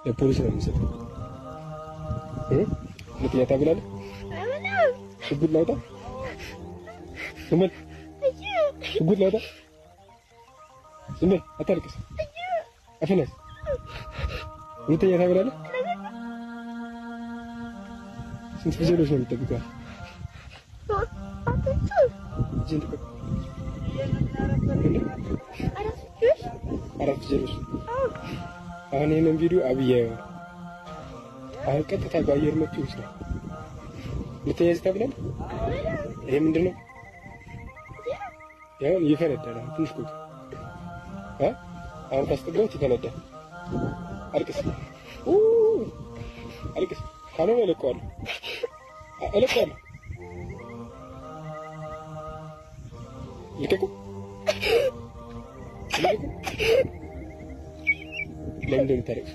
ለፖሊስ ነው የምሰጠው። ምክንያት ታብላለህ? ሽጉጥ ላውጣ? ሽጉጥ ላውጣ? ዝም በል አታልቅስ። አፍነስ ሁለተኛ ታብላለህ? ስንት ፍየሎች ነው የሚጠብቀው? አራት ፍየሎች። አሁን ይሄንን ቪዲዮ አብዬ አሁን ቀጥታ በአየር መጥቶ ይችላል። ሁለተኛ ታብላለህ? ይሄ ምንድን ነው? ያው ይፈነዳል። ትንሽ ቆይ አሁን ካስጠጋሁት ይፈነዳል። አልቅስ አልቅስ። ካልሆነ እለቀዋለሁ። ልቀቁ። ለምን እንደምታለቅስ